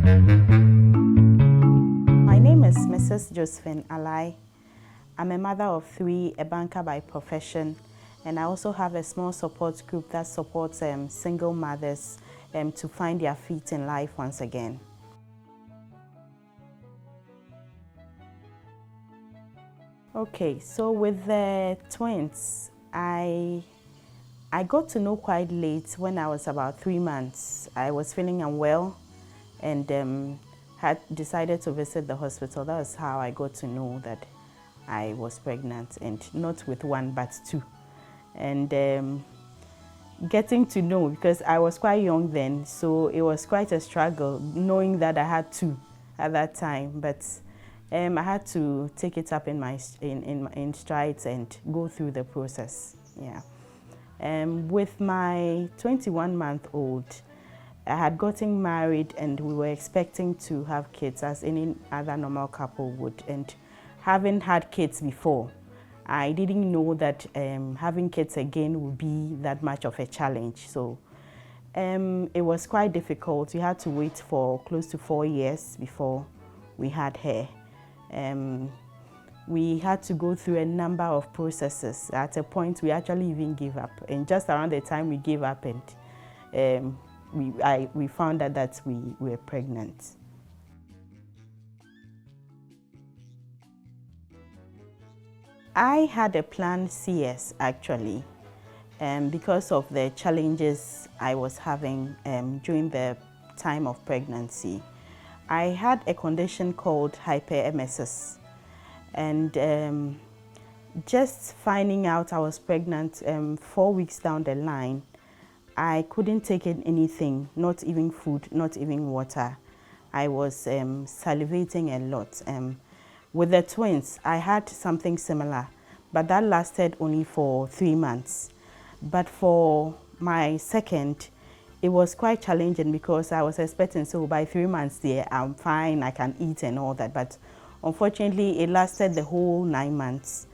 My name is Mrs. Josephine. I'm a mother of 3, a banker by profession, and I also have a small support group that supports single mothers to find their feet in life once again. Okay, so with the twins, I got to know quite late when I was about 3 months. I was feeling unwell and had decided to visit the hospital. That was how I got to know that I was pregnant, and not with 1 but 2. And getting to know, because I was quite young then, so it was quite a struggle knowing that I had 2 at that time. But I had to take it up in strides and go through the process. Yeah. With my 21-month-old, I had gotten married and we were expecting to have kids as any other normal couple would. And having had kids before, I didn't know that having kids again would be that much of a challenge. So it was quite difficult. We had to wait for close to 4 years before we had her. We had to go through a number of processes. At a point, we actually even gave up. And just around the time we gave up, and we found out that we were pregnant. I had a planned CS actually, because of the challenges I was having during the time of pregnancy. I had a condition called hyperemesis, and just finding out I was pregnant 4 weeks down the line, I couldn't take in anything, not even food, not even water. I was salivating a lot. With the twins, I had something similar, but that lasted only for 3 months. But for my second, it was quite challenging because I was expecting, so by 3 months there, I'm fine, I can eat and all that. But unfortunately, it lasted the whole 9 months.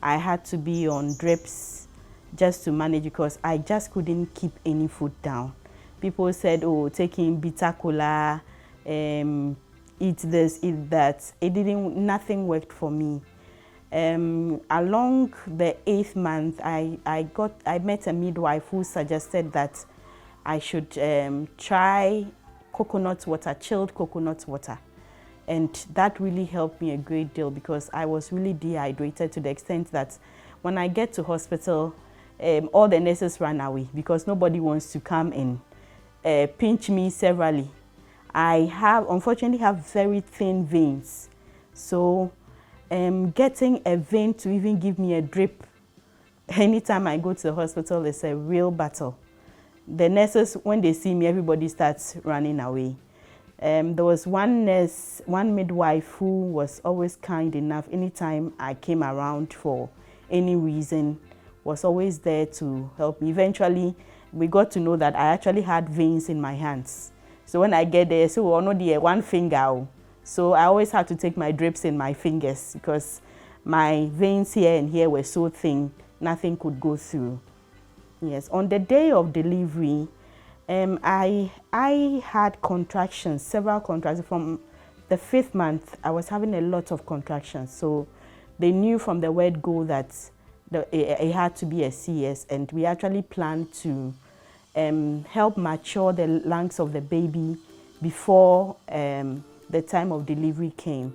I had to be on drips just to manage because I just couldn't keep any food down. People said, oh, taking bitter cola, eat this, eat that. Nothing worked for me. Along the 8th month, I met a midwife who suggested that I should try coconut water, chilled coconut water. And that really helped me a great deal because I was really dehydrated to the extent that when I get to hospital, all the nurses ran away because nobody wants to come and pinch me severally. I unfortunately have very thin veins. So getting a vein to even give me a drip anytime I go to the hospital is a real battle. The nurses, when they see me, everybody starts running away. There was one nurse, one midwife who was always kind enough anytime I came around for any reason, was always there to help me. Eventually, we got to know that I actually had veins in my hands. So when I get there, so only one finger. So I always had to take my drips in my fingers because my veins here and here were so thin, nothing could go through. Yes, on the day of delivery, I had contractions, several contractions. From the 5th month, I was having a lot of contractions. So they knew from the word go that it had to be a CS, and we actually planned to help mature the lungs of the baby before the time of delivery came.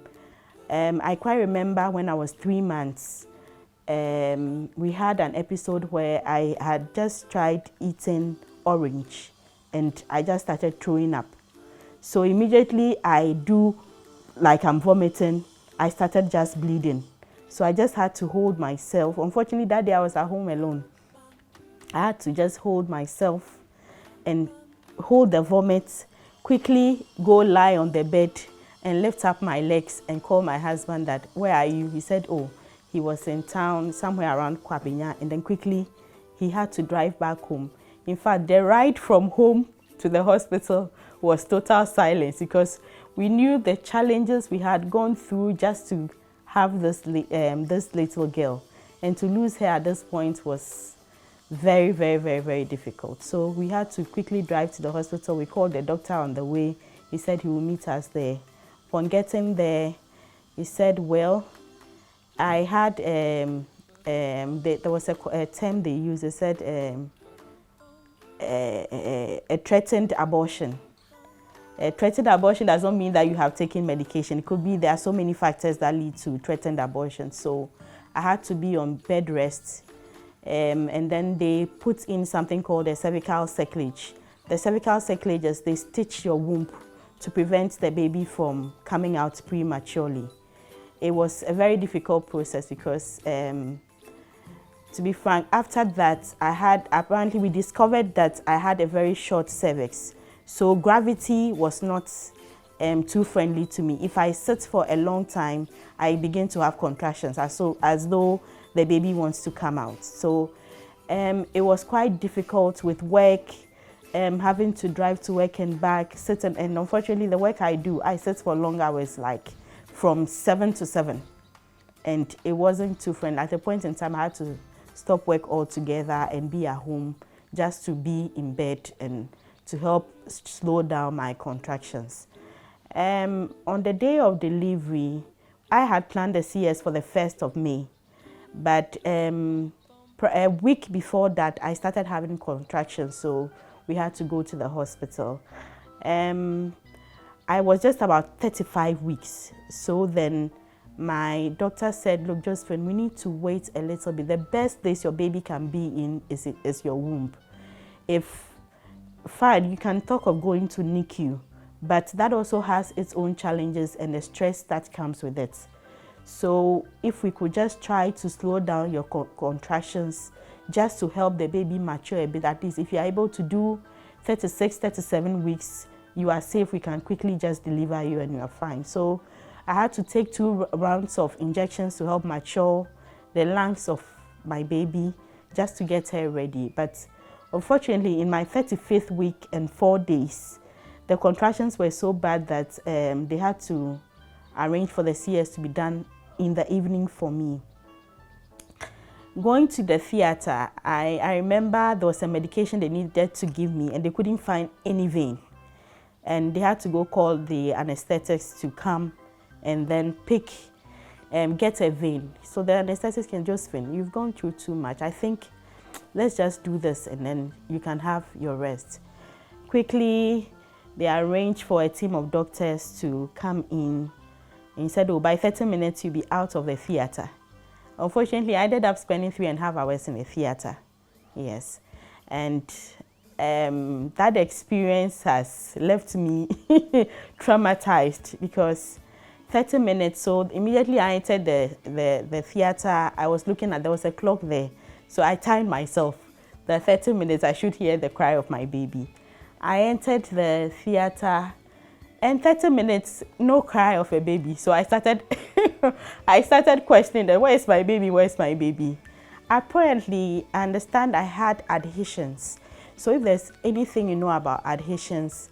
I quite remember when I was 3 months, we had an episode where I had just tried eating orange and I just started throwing up. So immediately I do like I'm vomiting, I started just bleeding. So I just had to hold myself. Unfortunately, that day I was at home alone. I had to just hold myself and hold the vomit, quickly go lie on the bed and lift up my legs and call my husband that, where are you? He said, oh, he was in town somewhere around Kwabinya, and then quickly he had to drive back home. In fact, the ride from home to the hospital was total silence because we knew the challenges we had gone through just to have this little girl, and to lose her at this point was very, very, very, very difficult. So we had to quickly drive to the hospital. We called the doctor on the way. He said he will meet us there. Upon getting there, he said, well, I had, there was a term they used. They said a threatened abortion. A threatened abortion does not mean that you have taken medication. It could be there are so many factors that lead to threatened abortion. So I had to be on bed rest. And then they put in something called a cervical cerclage. The cervical cerclage is they stitch your womb to prevent the baby from coming out prematurely. It was a very difficult process because, to be frank, after that, apparently we discovered that I had a very short cervix. So gravity was not too friendly to me. If I sit for a long time, I begin to have contractions as though the baby wants to come out. So it was quite difficult with work, having to drive to work and back, and unfortunately the work I do, I sit for long hours, like from 7 to 7. And it wasn't too friendly. At a point in time, I had to stop work altogether and be at home just to be in bed and to help slow down my contractions. On the day of delivery, I had planned the CS for the 1st of May, but a week before that, I started having contractions, so we had to go to the hospital. I was just about 35 weeks, so then my doctor said, look, Josephine, we need to wait a little bit. The best place your baby can be in is your womb. If fine, you can talk of going to NICU, but that also has its own challenges and the stress that comes with it. So if we could just try to slow down your contractions just to help the baby mature a bit, at least if you're able to do 36, 37 weeks, you are safe, we can quickly just deliver you and you are fine. So I had to take 2 rounds of injections to help mature the lungs of my baby just to get her ready. But unfortunately, in my 35th week and 4 days, the contractions were so bad that they had to arrange for the CS to be done in the evening for me. Going to the theater, I remember there was a medication they needed to give me and they couldn't find any vein. And they had to go call the anesthetics to come and then get a vein. So the anesthetics can Josephine, you've gone through too much. I think let's just do this and then you can have your rest. Quickly, they arranged for a team of doctors to come in and said, oh, by 30 minutes, you'll be out of the theater. Unfortunately, I ended up spending 3.5 hours in the theater. Yes. And that experience has left me traumatized because 30 minutes, so immediately I entered the theater, I was looking at, there was a clock there. So I timed myself. The 30 minutes, I should hear the cry of my baby. I entered the theater and 30 minutes, no cry of a baby. So I started, I started questioning that, where is my baby, where is my baby? Apparently, I understand I had adhesions. So if there's anything you know about adhesions,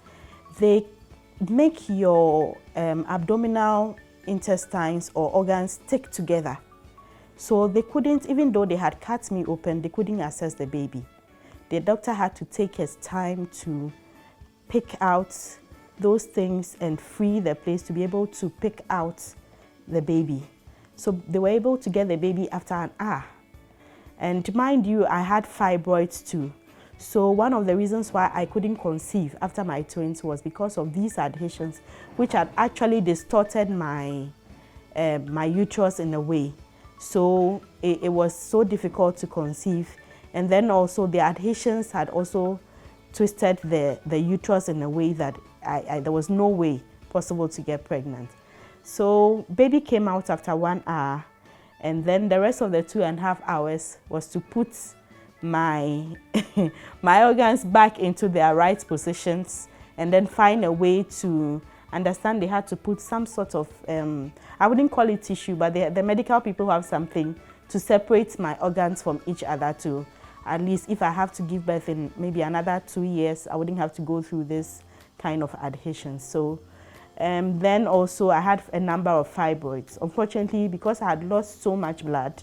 they make your abdominal intestines or organs stick together. So they couldn't, even though they had cut me open, they couldn't access the baby. The doctor had to take his time to pick out those things and free the place to be able to pick out the baby. So they were able to get the baby after an hour. And mind you, I had fibroids too. So one of the reasons why I couldn't conceive after my twins was because of these adhesions, which had actually distorted my uterus in a way. So it was so difficult to conceive. And then also the adhesions had also twisted the uterus in a way that there was no way possible to get pregnant. So baby came out after 1 hour, and then the rest of the 2.5 hours was to put my my organs back into their right positions and then find a way to understand they had to put some sort of, I wouldn't call it tissue, but the medical people have something to separate my organs from each other to, at least if I have to give birth in maybe another 2 years, I wouldn't have to go through this kind of adhesion. So then also I had a number of fibroids. Unfortunately, because I had lost so much blood,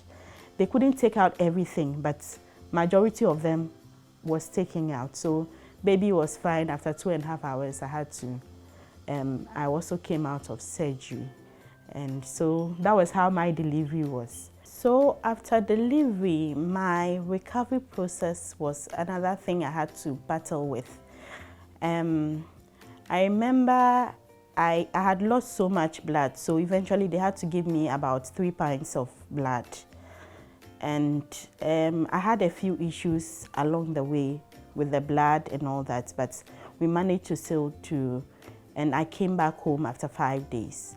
they couldn't take out everything, but majority of them was taken out. So baby was fine. After 2.5 hours, I had to I also came out of surgery. And so that was how my delivery was. So after delivery, my recovery process was another thing I had to battle with. I remember I had lost so much blood, so eventually they had to give me about 3 pints of blood. And I had a few issues along the way with the blood and all that, but we managed to sail through, and I came back home after 5 days.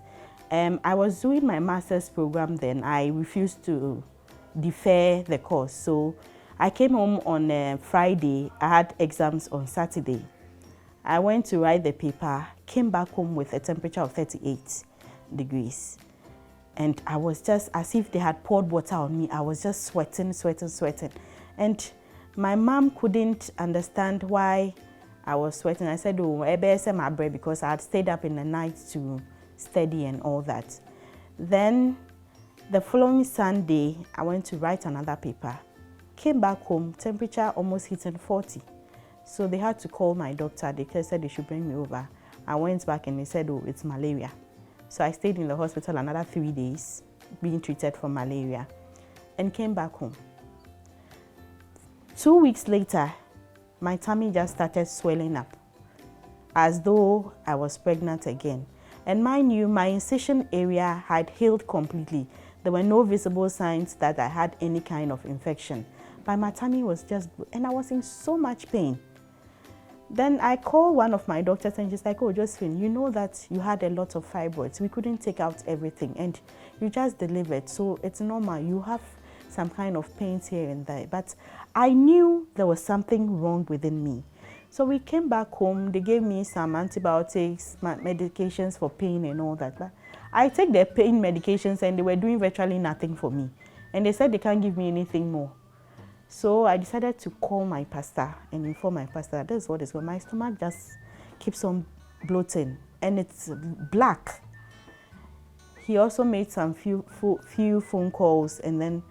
I was doing my master's program then. I refused to defer the course, so I came home on Friday. I had exams on Saturday. I went to write the paper, came back home with a temperature of 38 degrees. And I was just as if they had poured water on me. I was just sweating. And my mom couldn't understand why I was sweating. I said, oh, I better my breath, because I had stayed up in the night to study and all that. Then the following Sunday, I went to write another paper. Came back home, temperature almost hitting 40. So they had to call my doctor. They said they should bring me over. I went back and they said, oh, it's malaria. So I stayed in the hospital another 3 days, being treated for malaria, and came back home. 2 weeks later, my tummy just started swelling up, as though I was pregnant again. And mind you, my incision area had healed completely. There were no visible signs that I had any kind of infection. But my tummy was just, and I was in so much pain. Then I called one of my doctors and she's like, oh, Josephine, you know that you had a lot of fibroids. We couldn't take out everything and you just delivered. So it's normal. You have some kind of pains here and there. But I knew there was something wrong within me. So we came back home. They gave me some antibiotics, medications for pain and all that. But I take the pain medications and they were doing virtually nothing for me. And they said they can't give me anything more. So I decided to call my pastor and inform my pastor that this is what is going on. My stomach just keeps on bloating and it's black. He also made some few phone calls, and then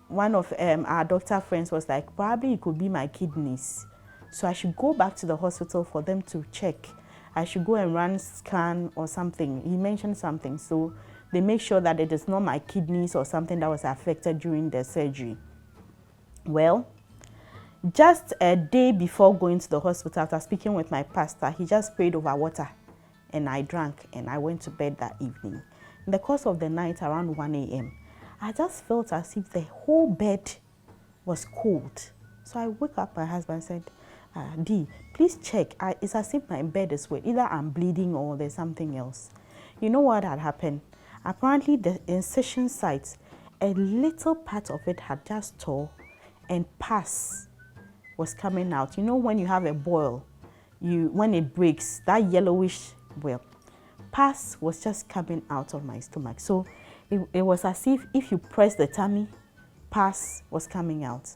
one of our doctor friends was like, probably it could be my kidneys. So I should go back to the hospital for them to check. I should go and run scan or something. He mentioned something. So they make sure that it is not my kidneys or something that was affected during the surgery. Well, just a day before going to the hospital, after speaking with my pastor, he just prayed over water and I drank and I went to bed that evening. In the course of the night, around 1 a.m., I just felt as if the whole bed was cold. So I woke up my husband and said, D, please check. It's as if my bed is wet. Either I'm bleeding or there's something else. You know what had happened? Apparently the incision site, a little part of it had just tore and pus was coming out. You know when you have a boil, when it breaks, that yellowish, well, pus was just coming out of my stomach. So it was as if you press the tummy, pus was coming out.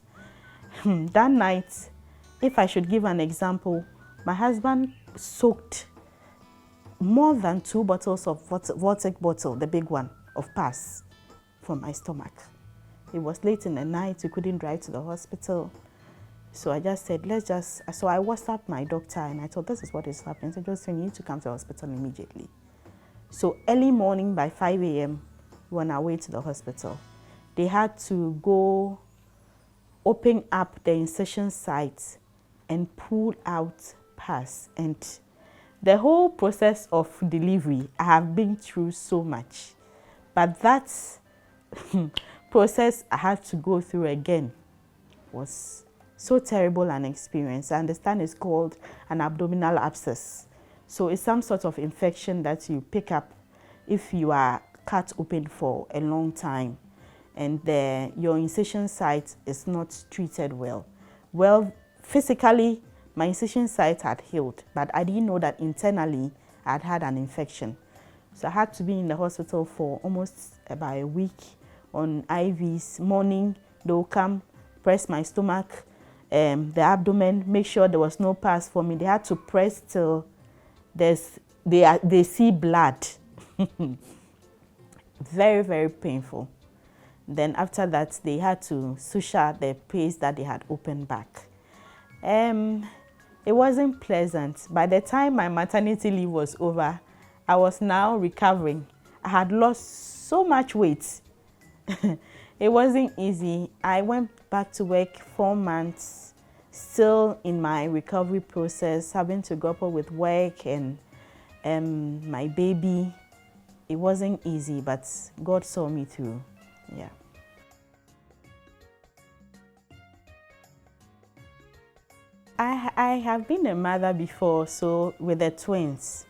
That night, if I should give an example, my husband soaked more than 2 bottles of Vortex bottle, the big one, of pus from my stomach. It was late in the night, we couldn't drive to the hospital. So I just said, so I WhatsApped my doctor and I thought, this is what is happening. So Josephine, you need to come to the hospital immediately. So early morning by 5 a.m., we were on our way to the hospital. They had to go open up the incision site and pull out pus. And the whole process of delivery, I have been through so much. But that process I had to go through again was so terrible an experience. I understand it's called an abdominal abscess. So it's some sort of infection that you pick up if you are cut open for a long time and your incision site is not treated well. Well, physically, my incision site had healed, but I didn't know that internally I had had an infection. So I had to be in the hospital for almost about a week on IVs. Morning, they'll come, press my stomach, the abdomen, make sure there was no pus for me. They had to press till they see blood. Very, very painful. Then after that, they had to suture the place that they had opened back. It wasn't pleasant. By the time my maternity leave was over, I was now recovering. I had lost so much weight. It wasn't easy. I went back to work 4 months, still in my recovery process, having to grapple with work and my baby. It wasn't easy, but God saw me through. Yeah. I have been a mother before, so with the twins.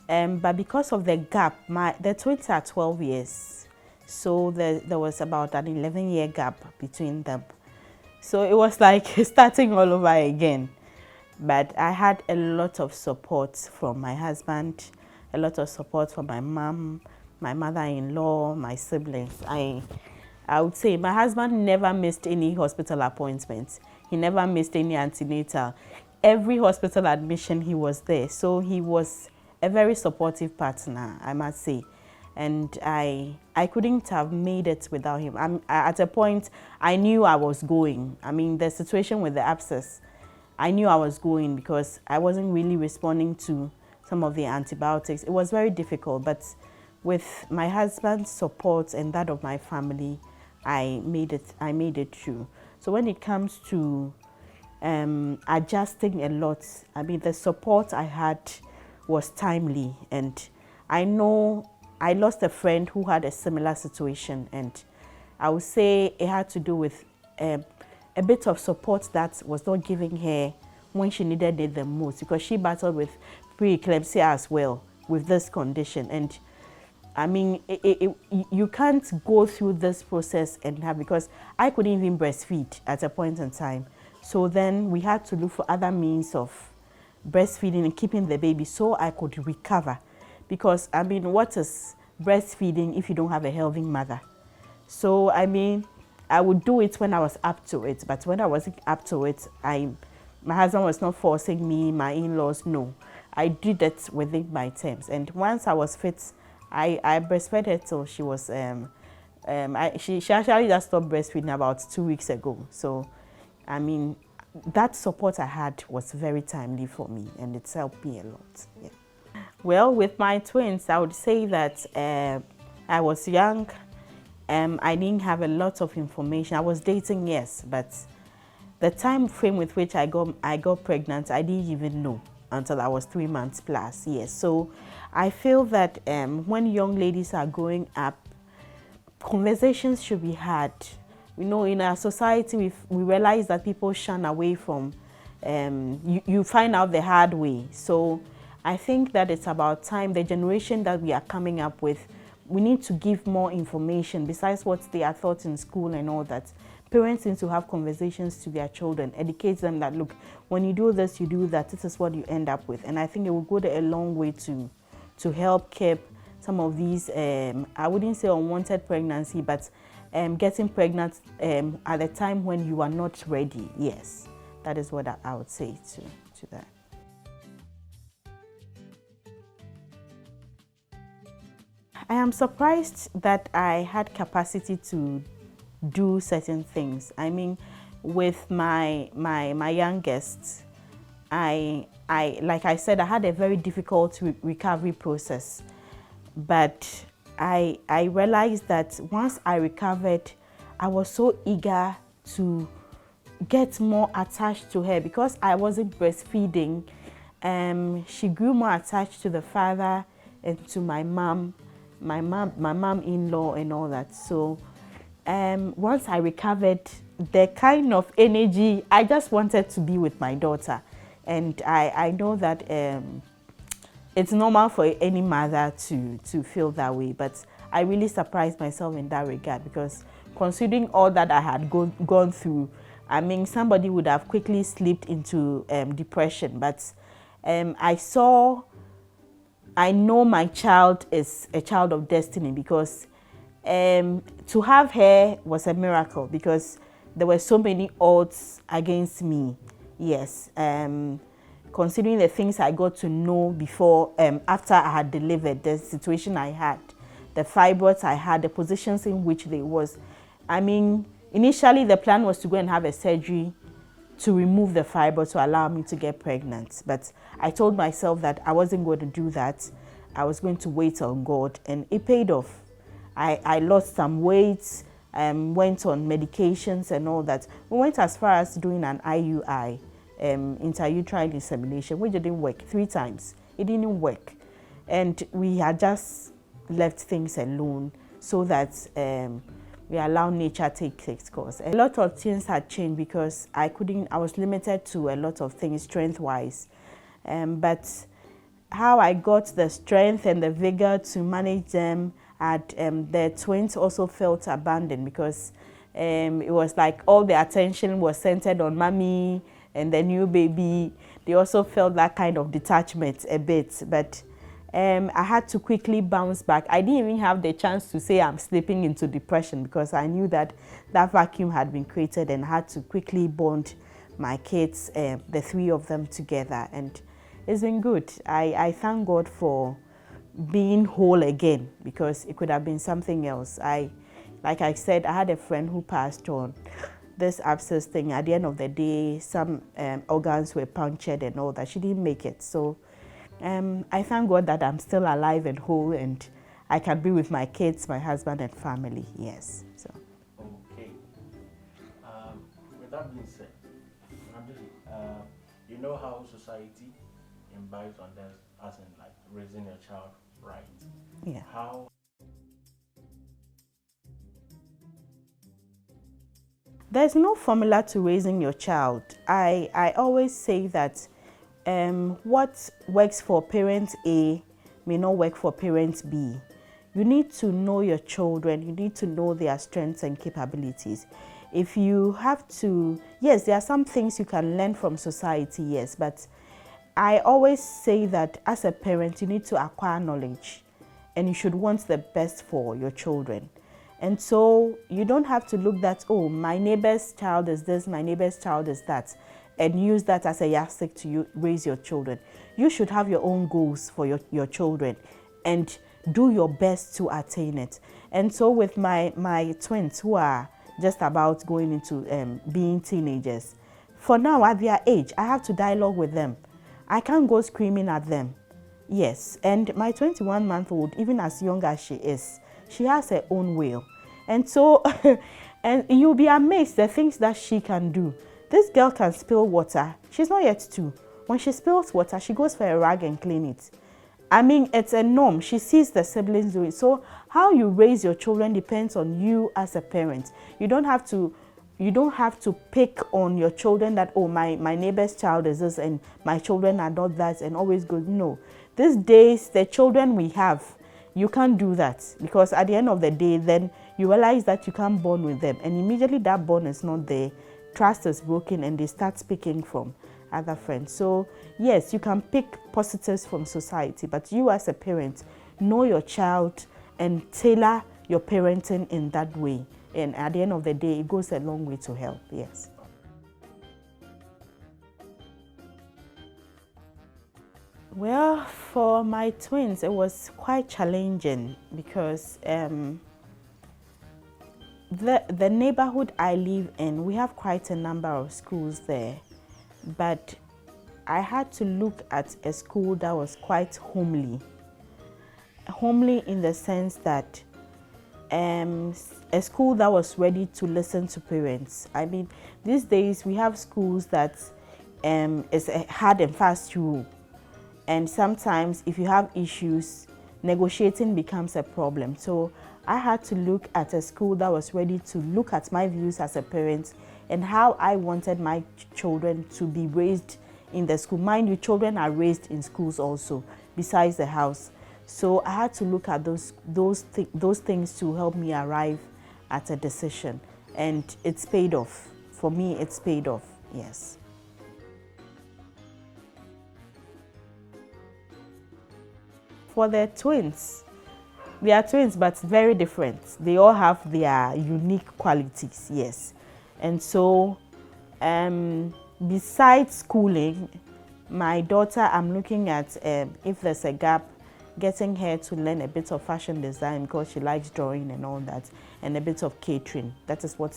But because of the gap, the twins are 12 years. So there was about an 11-year gap between them. So it was like starting all over again. But I had a lot of support from my husband, a lot of support from my mom, my mother-in-law, my siblings. I would say my husband never missed any hospital appointments. He never missed any antenatal. Every hospital admission, he was there. So he was a very supportive partner, I must say. And I couldn't have made it without him. At a point, I knew I was going. I mean, the situation with the abscess, I knew I was going because I wasn't really responding to some of the antibiotics. It was very difficult, but with my husband's support and that of my family, I made it through. So when it comes to adjusting a lot, I mean, the support I had was timely, and I know I lost a friend who had a similar situation, and I would say it had to do with a bit of support that was not giving her when she needed it the most, because she battled with preeclampsia as well with this condition. And I mean, you can't go through this process and have, because I couldn't even breastfeed at a point in time. So then we had to look for other means of breastfeeding and keeping the baby so I could recover. Because I mean, what is breastfeeding if you don't have a healthy mother? So I mean, I would do it when I was up to it, but when I wasn't up to it, my husband was not forcing me, my in-laws, no. I did it within my terms. And once I was fit, I breastfed her till she was, she actually just stopped breastfeeding about 2 weeks ago. So, I mean, that support I had was very timely for me, and it's helped me a lot. Yeah. Well, with my twins, I would say that I was young. I didn't have a lot of information. I was dating, yes, but the time frame with which I got pregnant, I didn't even know until I was 3 months plus. Yes, so I feel that when young ladies are growing up, conversations should be had. You know, in our society, we realize that people shun away from. You find out the hard way. So I think that it's about time. The generation that we are coming up with, we need to give more information besides what they are taught in school and all that. Parents need to have conversations to their children, educate them that, look, when you do this, you do that, this is what you end up with. And I think it will go a long way to help keep some of these, I wouldn't say unwanted pregnancy, but getting pregnant at the time when you are not ready. Yes, that is what I would say to that. I am surprised that I had capacity to do certain things. I mean, with my youngest, I like I said, I had a very difficult recovery process, but I realized that once I recovered, I was so eager to get more attached to her because I wasn't breastfeeding. She grew more attached to the father and to my mom-in-law and all that. So once I recovered, the kind of energy, I just wanted to be with my daughter. And I know that it's normal for any mother to feel that way, but I really surprised myself in that regard because considering all that I had gone through, I mean, somebody would have quickly slipped into depression, but I know my child is a child of destiny because to have her was a miracle because there were so many odds against me. Yes, considering the things I got to know before, after I had delivered, the situation I had, the fibroids I had, the positions in which they was. I mean, initially the plan was to go and have a surgery to remove the fibroids to allow me to get pregnant. But I told myself that I wasn't going to do that. I was going to wait on God, and it paid off. I lost some weight, went on medications and all that. We went as far as doing an IUI, intrauterine insemination, which didn't work 3 times. It didn't work. And we had just left things alone so that we allow nature to take its course. A lot of things had changed because I was limited to a lot of things strength-wise. But how I got the strength and the vigor to manage them, the twins also felt abandoned because it was like all the attention was centered on mommy and the new baby. They also felt that kind of detachment a bit, but I had to quickly bounce back. I didn't even have the chance to say I'm slipping into depression because I knew that that vacuum had been created, and I had to quickly bond my kids, the 3 of them together, and it's been good. I thank God for being whole again, because it could have been something else. Like I said, I had a friend who passed on this abscess thing. At the end of the day, some organs were punctured and all that. She didn't make it. So I thank God that I'm still alive and whole, and I can be with my kids, my husband and family. Yes. So. Okay. With that being said, you know how society imbibes on this, as in like raising your child right. Yeah. How? There's no formula to raising your child. I always say that what works for parent A may not work for parent B. You need to know your children. You need to know their strengths and capabilities. If you have to, yes, there are some things you can learn from society, yes, but I always say that as a parent, you need to acquire knowledge, and you should want the best for your children. And so you don't have to look that, oh, my neighbor's child is this, my neighbor's child is that, and use that as a yardstick to raise your children. You should have your own goals for your children and do your best to attain it. And so with my twins, who are just about going into being teenagers, for now at their age, I have to dialogue with them. I can't go screaming at them. Yes, and my 21-month-old, even as young as she is, she has her own will. And so, and you'll be amazed the things that she can do. This girl can spill water. She's not yet 2. When she spills water, she goes for a rag and clean it. I mean, it's a norm. She sees the siblings do it. So how you raise your children depends on you as a parent. You don't have to pick on your children that, oh, my neighbor's child is this and my children are not that, and always go, no. These days, the children we have, you can't do that, because at the end of the day, then you realize that you can't bond with them, and immediately that bond is not there. Trust is broken, and they start speaking from other friends. So yes, you can pick positives from society, but you as a parent, know your child and tailor your parenting in that way. And at the end of the day, it goes a long way to help, yes. Well, for my twins, it was quite challenging because the neighborhood I live in, we have quite a number of schools there. But I had to look at a school that was quite homely. Homely in the sense that a school that was ready to listen to parents. I mean, these days we have schools that is a hard and fast rule. And sometimes if you have issues, negotiating becomes a problem. So I had to look at a school that was ready to look at my views as a parent and how I wanted my children to be raised in the school. Mind you, children are raised in schools also, besides the house. So I had to look at those things to help me arrive at a decision. And it's paid off. For me, it's paid off, yes. For the twins, they are twins, but very different. They all have their unique qualities, yes. And so, besides schooling, my daughter, I'm looking at if there's a gap, getting her to learn a bit of fashion design because she likes drawing and all that, and a bit of catering. That is what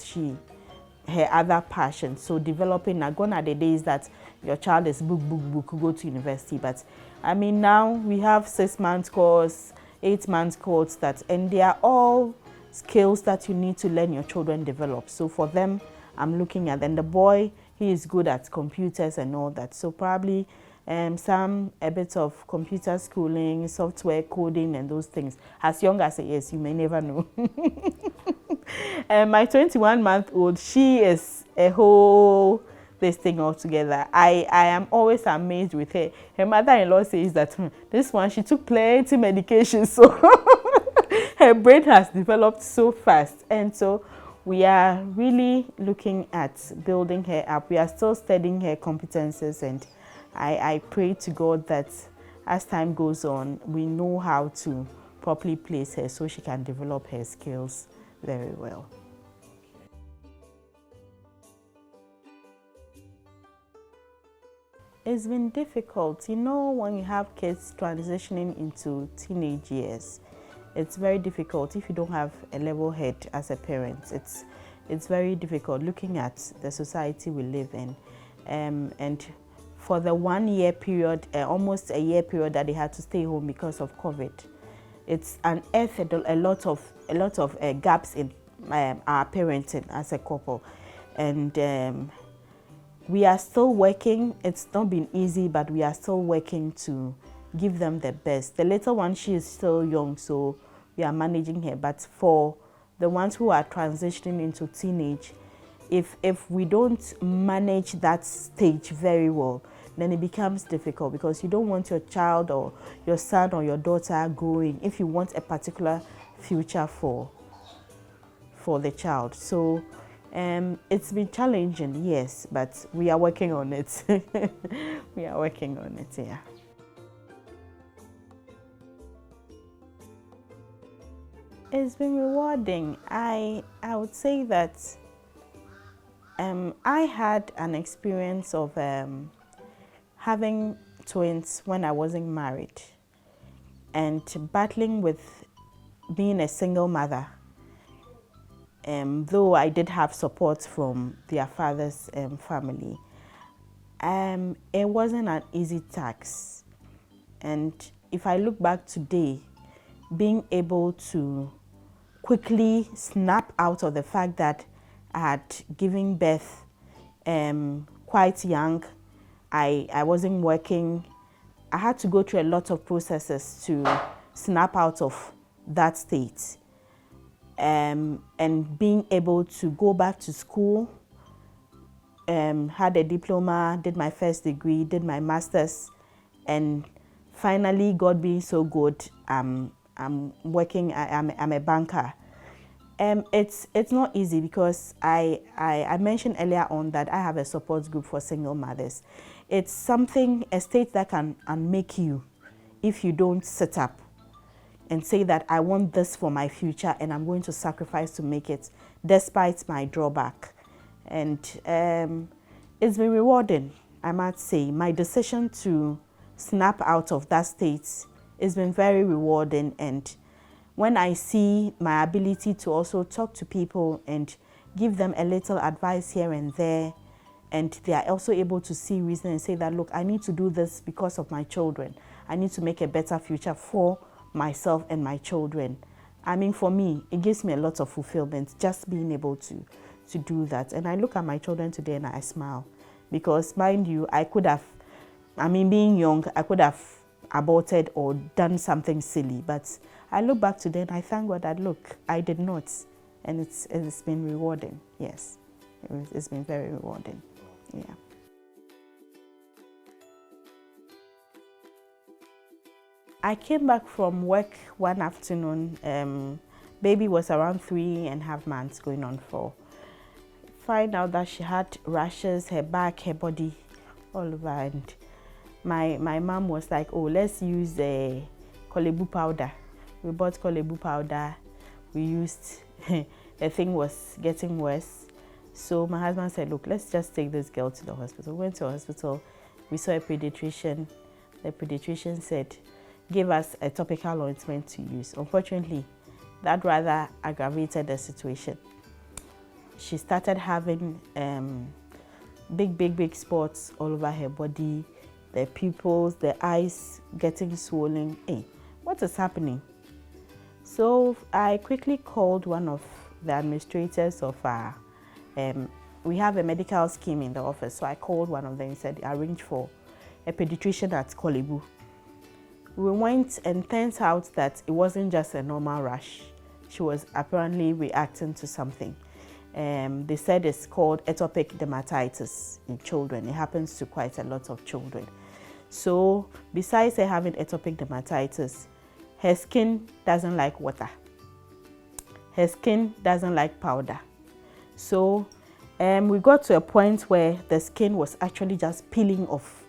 her other passion. So developing, gone are the days that your child is book, go to university, but I mean, now we have 6-month course, 8-month course and they are all skills that you need to learn your children develop. So for them, I'm looking at, and the boy, he is good at computers and all that. So probably a bit of computer schooling, software coding and those things. As young as he is, you may never know. And my 21-month-old, she is a whole this thing altogether. I am always amazed with her. Her mother-in-law says that this one, she took plenty medication, so her brain has developed so fast. And so we are really looking at building her up. We are still studying her competences, and I pray to God that as time goes on, we know how to properly place her so she can develop her skills very well. It's been difficult. You know, when you have kids transitioning into teenage years, it's very difficult if you don't have a level head as a parent. It's very difficult looking at the society we live in. And for the 1 year period, almost a year period that they had to stay home because of COVID, it's unearthed a lot of gaps in our parenting as a couple. And we are still working. It's not been easy, but we are still working to give them the best. The little one, she is still young, so we are managing her. But for the ones who are transitioning into teenage, if we don't manage that stage very well, then it becomes difficult, because you don't want your child or your son or your daughter growing if you want a particular future for the child. So it's been challenging, yes, but we are working on it. We are working on it, yeah. It's been rewarding. I would say that I had an experience of having twins when I wasn't married, and battling with being a single mother. Though I did have support from their father's family, it wasn't an easy task. And if I look back today, being able to quickly snap out of the fact that I had given birth quite young, I wasn't working, I had to go through a lot of processes to snap out of that state. And being able to go back to school, had a diploma, did my first degree, did my master's, and finally, God being so good, I'm working. I'm a banker. It's not easy, because I mentioned earlier on that I have a support group for single mothers. It's something, a state that can unmake you if you don't sit up and say that I want this for my future and I'm going to sacrifice to make it despite my drawback. And it's been rewarding, I might say. My decision to snap out of that state has been very rewarding. And when I see my ability to also talk to people and give them a little advice here and there, and they are also able to see reason and say that, look, I need to do this because of my children. I need to make a better future for myself and my children. I mean, for me, it gives me a lot of fulfillment just being able to do that. And I look at my children today and I smile, because mind you, I could have, being young, I could have aborted or done something silly, but I look back today and I thank God that, look, I did not. And it's been rewarding, yes. It's been very rewarding, yeah. I came back from work one afternoon. Baby was around 3.5 months, going on 4. Find out that she had rashes, her back, her body, all over. And my mom was like, oh, let's use the kolebu powder. We bought kolebu powder. We used, the thing was getting worse. So my husband said, look, let's just take this girl to the hospital. We went to the hospital. We saw a pediatrician. The pediatrician said, give us a topical ointment to use. Unfortunately, that rather aggravated the situation. She started having big spots all over her body, the pupils, the eyes getting swollen. Hey, what is happening? So I quickly called one of the administrators of our, we have a medical scheme in the office. So I called one of them and said, arrange for a pediatrician at Kolebu. We went, and turns out that it wasn't just a normal rash. She was apparently reacting to something. They said it's called atopic dermatitis in children. It happens to quite a lot of children. So besides her having atopic dermatitis, her skin doesn't like water. Her skin doesn't like powder. So we got to a point where the skin was actually just peeling off.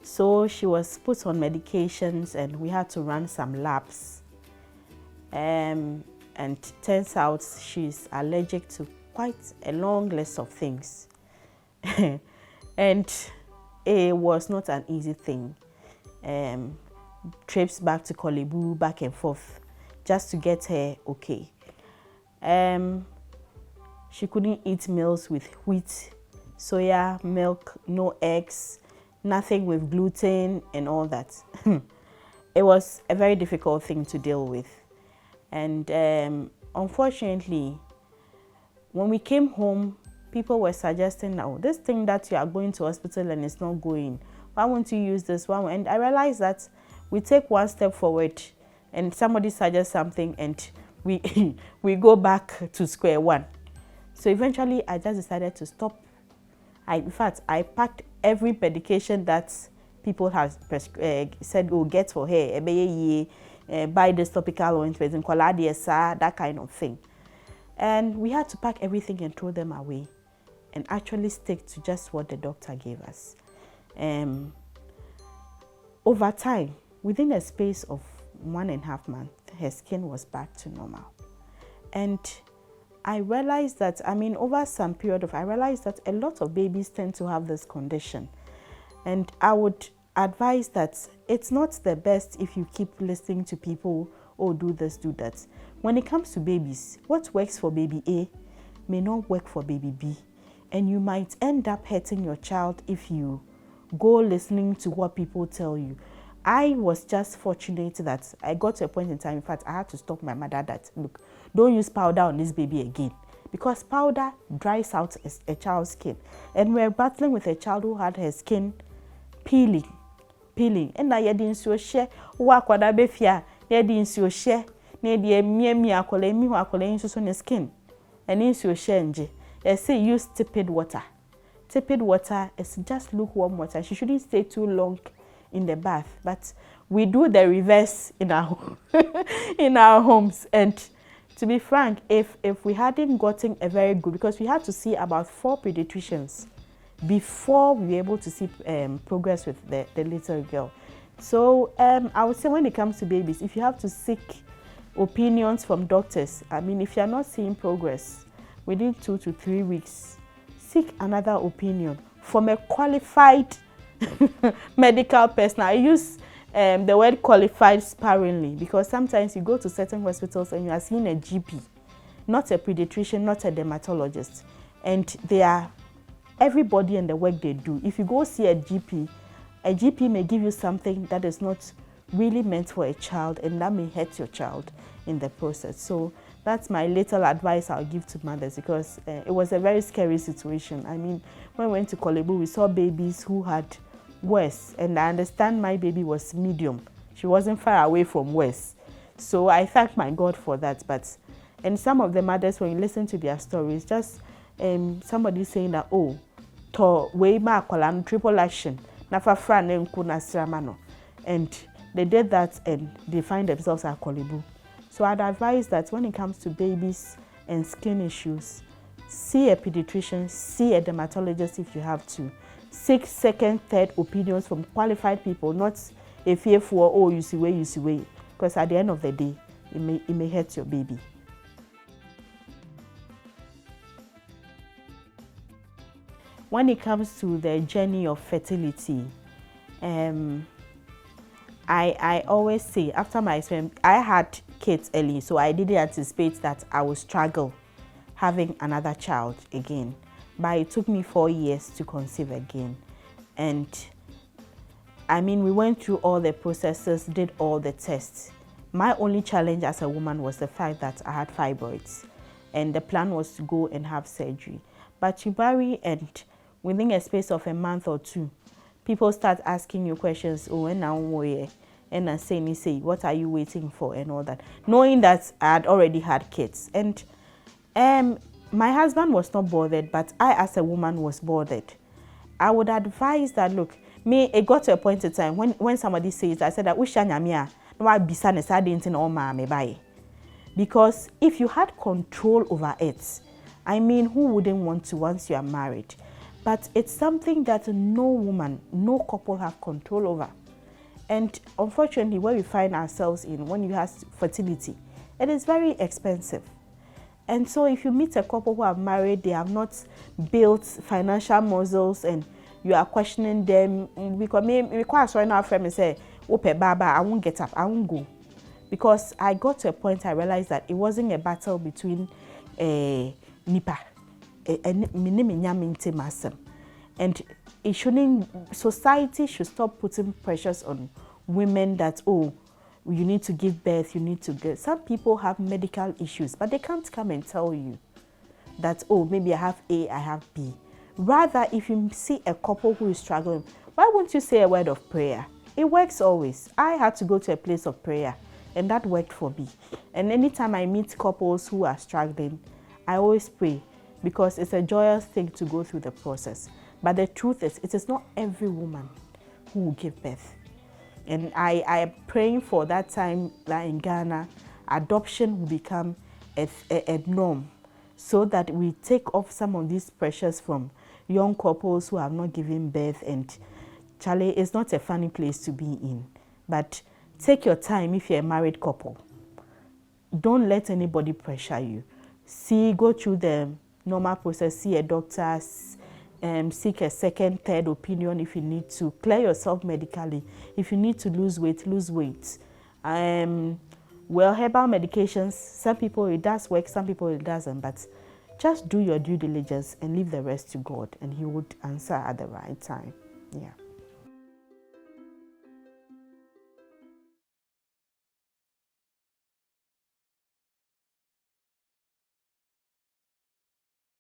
So she was put on medications, and we had to run some labs. And turns out she's allergic to quite a long list of things. And it was not an easy thing. Trips back to Kolebu, back and forth, just to get her okay. She couldn't eat meals with wheat, soya, milk, no eggs, nothing with gluten and all that. It was a very difficult thing to deal with. And unfortunately, when we came home, people were suggesting, oh, this thing that you are going to hospital and it's not going, why won't you use this one? And I realized that we take one step forward and somebody suggests something and we go back to square one. So eventually I just decided to stop. In fact, I packed every medication that people have said, oh, get for her, buy this topical ointment, that kind of thing. And we had to pack everything and throw them away and actually stick to just what the doctor gave us. Over time, within a space of 1.5 months, her skin was back to normal. And I realized that, over some period I realized that a lot of babies tend to have this condition. And I would advise that it's not the best if you keep listening to people, oh, do this, do that. When it comes to babies, what works for baby A may not work for baby B. And you might end up hurting your child if you go listening to what people tell you. I was just fortunate that I got to a point in time, in fact, I had to stop my mother that, look, don't use powder on this baby again. Because powder dries out a child's skin. And we're battling with a child who had her skin peeling. And now you didn't so share, work what I be fear, you didn't so share, near the me on the skin. And in so share, I say use tepid water. Tepid water is just lukewarm water. She shouldn't stay too long in the bath, but we do the reverse in our in our homes. And to be frank, if we hadn't gotten a very good, because we had to see about 4 pediatricians before we were able to see progress with the little girl. So I would say when it comes to babies, if you have to seek opinions from doctors, if you're not seeing progress within 2 to 3 weeks, seek another opinion from a qualified medical person. I use the word qualified sparingly because sometimes you go to certain hospitals and you are seeing a GP, not a pediatrician, not a dermatologist, and they are everybody in the work they do. If you go see a GP may give you something that is not really meant for a child, and that may hurt your child in the process. So that's my little advice I'll give to mothers, because it was a very scary situation. When we went to Kolebu, we saw babies who had worse, and I understand my baby was medium. She wasn't far away from worse. So I thank my God for that. And some of the mothers, when you listen to their stories, just somebody saying that, oh, to way ma kola triple action, nafa fran nkuna sramano, and they did that and they find themselves at Kolebu. So I'd advise that when it comes to babies and skin issues, see a pediatrician, see a dermatologist if you have to. Seek second, third opinions from qualified people, not a fearful, oh, you see way. Because at the end of the day, it may hurt your baby. When it comes to the journey of fertility, I always say, after my experience, I had kids early, so I didn't anticipate that I would struggle having another child again. but it took me 4 years to conceive again. And I mean, we went through all the processes, did all the tests. My only challenge as a woman was the fact that I had fibroids, and the plan was to go and have surgery. But you marry, and within a space of a month or two, people start asking you questions, oh, and now where? And I say, what are you waiting for, and all that, knowing that I had already had kids. And my husband was not bothered, but I as a woman was bothered. I would advise that, look, it got to a point in time when somebody says, I said that we shall nyamia, no I be sad and all my buy. Because if you had control over it, I mean, who wouldn't want to once you are married? But it's something that no woman, no couple have control over. And unfortunately, where we find ourselves in, when you have fertility, it is very expensive. And so if you meet a couple who are married, they have not built financial muscles, and you are questioning them, because me right now friend say, "Ope baba, I won't get up, I won't go." Because I got to a point I realized that it wasn't a battle between nipa and it shouldn't, society should stop putting pressures on women that, oh, you need to give birth, you need to get. Some people have medical issues, but they can't come and tell you that, oh, maybe I have A, I have B. Rather, if you see a couple who is struggling, why won't you say a word of prayer? It works always. I had to go to a place of prayer, and that worked for me. And anytime I meet couples who are struggling, I always pray, because it's a joyous thing to go through the process. But the truth is, it is not every woman who will give birth. And I am praying for that time that in Ghana, adoption will become a norm, so that we take off some of these pressures from young couples who have not given birth. And Charlie, it's not a funny place to be in. But take your time if you're a married couple. Don't let anybody pressure you. Go through the normal process, see a doctor, seek a second, third opinion if you need to. Clear yourself medically. If you need to lose weight, lose weight. Well, herbal medications, some people it does work, some people it doesn't, but just do your due diligence and leave the rest to God, and He would answer at the right time. Yeah.